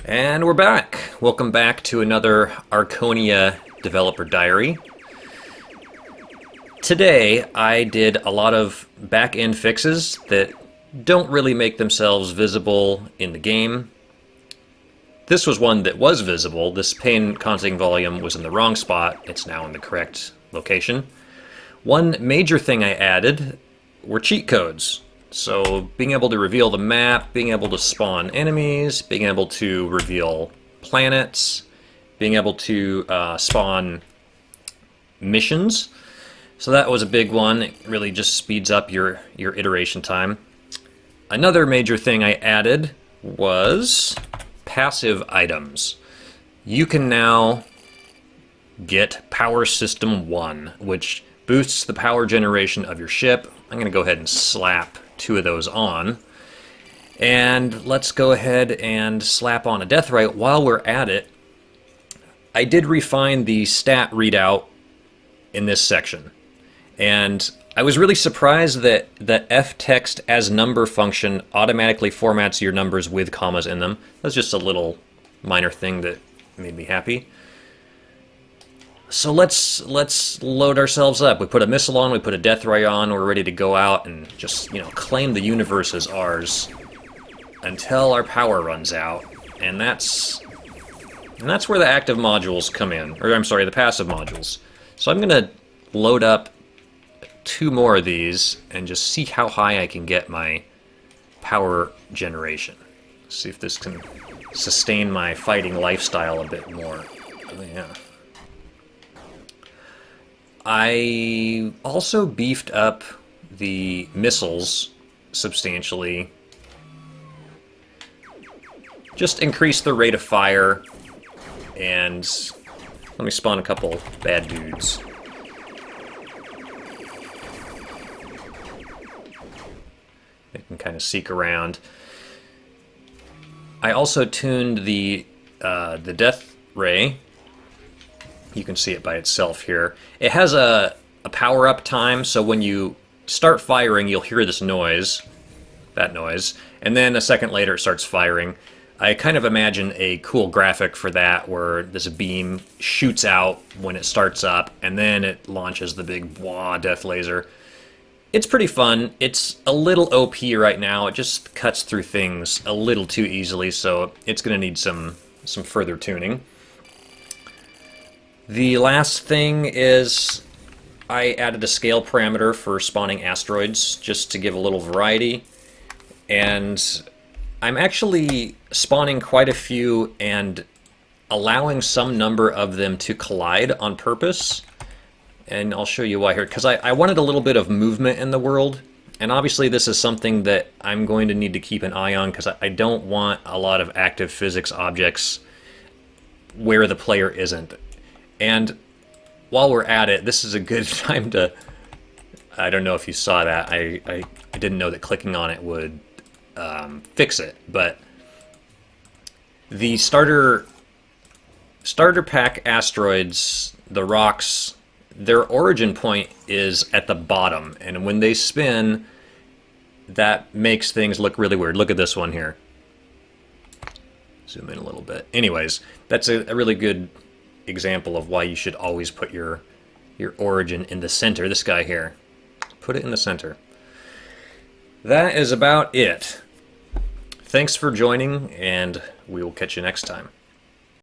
And we're back. Welcome back to another Arconia developer diary. Today I did a lot of back-end fixes that don't really make themselves visible in the game. This was one that was visible. This pane counting volume was in the wrong spot. It's now in the correct location. One major thing I added were cheat codes. So being able to reveal the map, being able to spawn enemies, being able to reveal planets, being able to spawn missions. So that was a big one. It really just speeds up your iteration time. Another major thing I added was passive items. You can now get Power System 1, which boosts the power generation of your ship. I'm going to go ahead and slap 2 of those on. And let's go ahead and slap on a Deathrite. While we're at it, I did refine the stat readout in this section. And I was really surprised that the ftext as number function automatically formats your numbers with commas in them. That's just a little minor thing that made me happy. So let's load ourselves up. We put a missile on, we put a Deathrite on, we're ready to go out and just, claim the universe as ours until our power runs out. And that's where the active modules come in. Or I'm sorry, the passive modules. So I'm gonna load up 2 more of these and just see how high I can get my power generation. See if this can sustain my fighting lifestyle a bit more. Oh, yeah. I also beefed up the missiles substantially. Just increased the rate of fire, and let me spawn a couple bad dudes. They can kind of seek around. I also tuned the death ray. You can see it by itself here. It has a power-up time, so when you start firing, you'll hear this noise, that noise, and then a second later it starts firing. I kind of imagine a cool graphic for that, where this beam shoots out when it starts up, and then it launches the big wah death laser. It's pretty fun. It's a little OP right now. It just cuts through things a little too easily, so it's going to need some further tuning. The last thing is I added a scale parameter for spawning asteroids just to give a little variety. And I'm actually spawning quite a few and allowing some number of them to collide on purpose. And I'll show you why here, because I wanted a little bit of movement in the world. And obviously this is something that I'm going to need to keep an eye on, because I don't want a lot of active physics objects where the player isn't. And while we're at it, this is a good time to... I don't know if you saw that. I didn't know that clicking on it would fix it. But the starter pack asteroids, the rocks, their origin point is at the bottom. And when they spin, that makes things look really weird. Look at this one here. Zoom in a little bit. Anyways, that's a really good example of why you should always put your origin in the center. This guy here, put it in the center. That is about it. Thanks for joining, and we will catch you next time.